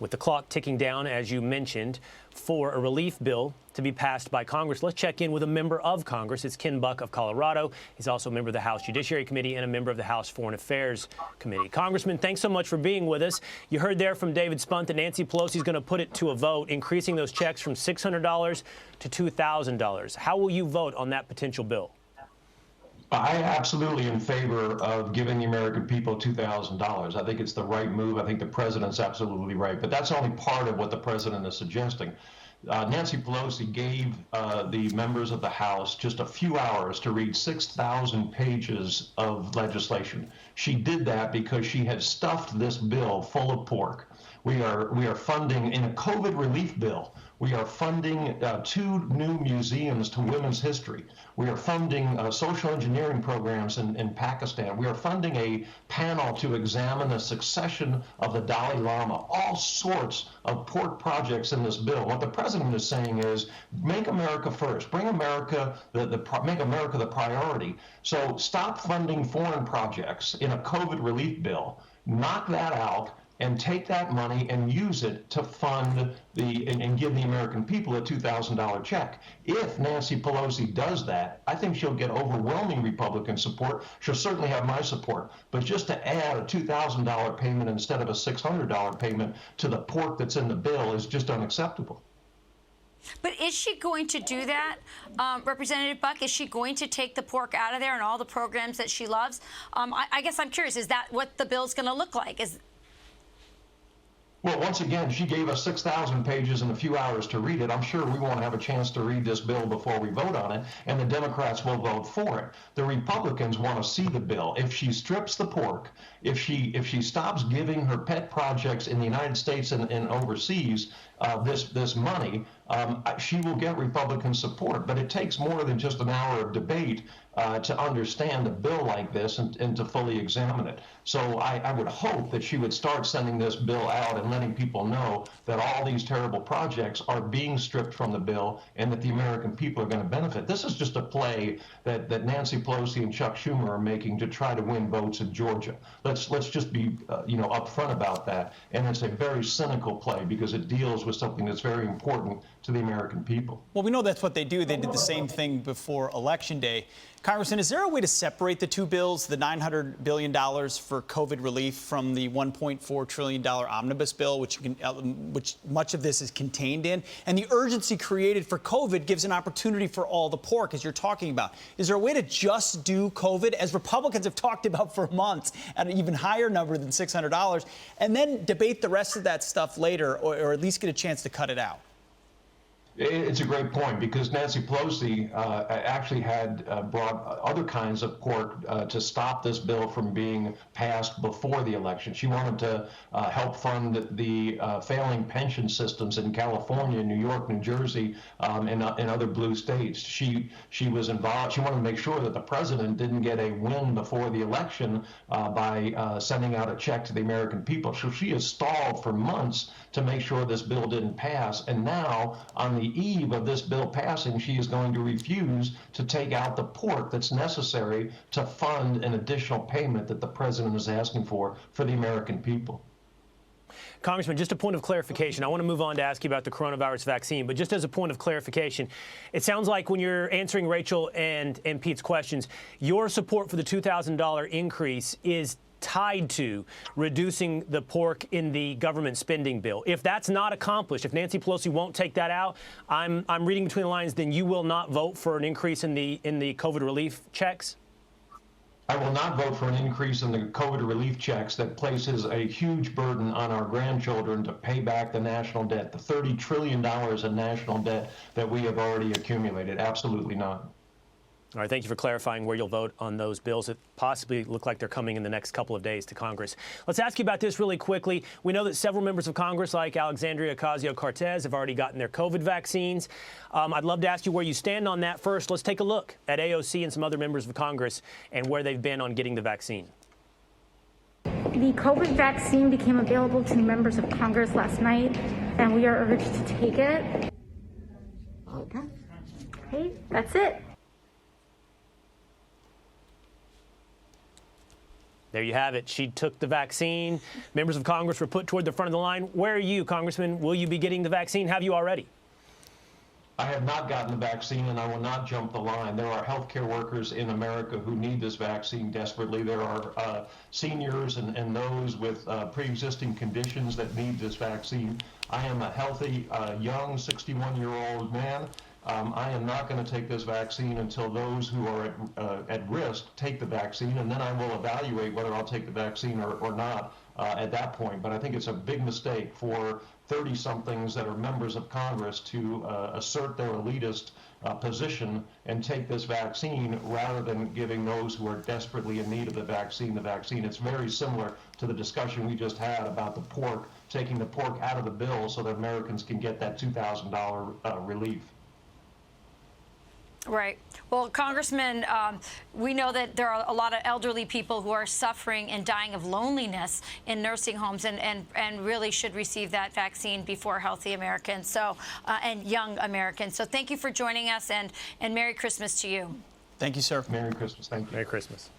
With the clock ticking down, as you mentioned, for a relief bill to be passed by Congress, let's check in with a member of Congress. It's Ken Buck of Colorado. He's also a member of the House Judiciary Committee and a member of the House Foreign Affairs Committee. Congressman, thanks so much for being with us. You heard there from David Spunt that Nancy Pelosi is going to put it to a vote, increasing those checks from $600 to $2,000. How will you vote on that potential bill? I absolutely in favor of giving the American people $2,000. I think it's the right move. I think the president's absolutely right. But that's only part of what the president is suggesting. Nancy Pelosi gave the members of the House just a few hours to read 6,000 pages of legislation. She did that because she had stuffed this bill full of pork. We are funding, in a COVID relief bill, we are funding 2 new museums to women's history. We are funding social engineering programs in Pakistan. We are funding a panel to examine the succession of the Dalai Lama. All sorts of pork projects in this bill. What the president is saying is, make America first. Bring America, make America the priority. So stop funding foreign projects in a COVID relief bill. Knock that out and take that money and use it to fund and give the American people a $2,000 check. If Nancy Pelosi does that, I think she'll get overwhelming Republican support. She'll certainly have my support. But just to add a $2,000 payment instead of a $600 payment to the pork that's in the bill is just unacceptable. But is she going to do that, Representative Buck? Is she going to take the pork out of there and all the programs that she loves? I guess I'm curious, is that what the bill's going to look like? Well, once again, she gave us 6,000 pages in a few hours to read it. I'm sure we won't have a chance to read this bill before we vote on it, and the Democrats will vote for it. The Republicans want to see the bill. If she strips the pork, if she stops giving her pet projects in the United States and overseas this money, she will get Republican support. But it takes more than just an hour of debate to understand a bill like this and to fully examine it. So I would hope that she would start sending this bill out and letting people know that all these terrible projects are being stripped from the bill and that the American people are going to benefit. This is just a play that Nancy Pelosi and Chuck Schumer are making to try to win votes in Georgia. Let's just be upfront about that. And it's a very cynical play because it deals with something that's very important to the American people. Well, we know that's what they do. They did the same thing before Election Day. Congressman, is there a way to separate the two bills, the $900 billion for COVID relief from the $1.4 trillion omnibus bill, which much of this is contained in? And the urgency created for COVID gives an opportunity for all the pork, as you're talking about. Is there a way to just do COVID, as Republicans have talked about for months, at an even higher number than $600, and then debate the rest of that stuff later, or at least get a chance to cut it out? It's a great point, because Nancy Pelosi actually had brought other kinds of pork to stop this bill from being passed before the election. She wanted to help fund the failing pension systems in California, New York, New Jersey, and other blue states. She was involved. She wanted to make sure that the president didn't get a win before the election by sending out a check to the American people. So she has stalled for months to make sure this bill didn't pass. And now, on the eve of this bill passing, she is going to refuse to take out the pork that's necessary to fund an additional payment that the president is asking for the American people. Congressman, just a point of clarification. I want to move on to ask you about the coronavirus vaccine, but just as a point of clarification, it sounds like when you're answering Rachel and Pete's questions, your support for the $2,000 increase is tied to reducing the pork in the government spending bill. If that's not accomplished, if Nancy Pelosi won't take that out, I'm reading between the lines, then you will not vote for an increase in the COVID relief checks? I will not vote for an increase in the COVID relief checks that places a huge burden on our grandchildren to pay back the national debt, the $30 trillion in national debt that we have already accumulated. Absolutely not. All right, thank you for clarifying where you'll vote on those bills that possibly look like they're coming in the next couple of days to Congress. Let's ask you about this really quickly. We know that several members of Congress, like Alexandria Ocasio-Cortez, have already gotten their COVID vaccines. I'd love to ask you where you stand on that. First, let's take a look at AOC and some other members of Congress and where they've been on getting the vaccine. The COVID vaccine became available to members of Congress last night, and we are urged to take it. Okay, that's it. There you have it. She took the vaccine. Members of Congress were put toward the front of the line. Where are you, Congressman? Will you be getting the vaccine? Have you already? I have not gotten the vaccine, and I will not jump the line. There are healthcare workers in America who need this vaccine desperately. There are seniors and those with pre-existing conditions that need this vaccine. I am a healthy, young 61-year-old man. I am not going to take this vaccine until those who are at risk take the vaccine, and then I will evaluate whether I'll take the vaccine or not at that point. But I think it's a big mistake for 30-somethings that are members of Congress to assert their elitist position and take this vaccine rather than giving those who are desperately in need of the vaccine. It's very similar to the discussion we just had about the pork, taking the pork out of the bill so that Americans can get that $2,000 relief. Right. Well, Congressman, we know that there are a lot of elderly people who are suffering and dying of loneliness in nursing homes and really should receive that vaccine before healthy Americans and young Americans. So thank you for joining us, and Merry Christmas to you. Thank you, sir. Merry Christmas. Thank you. Merry Christmas.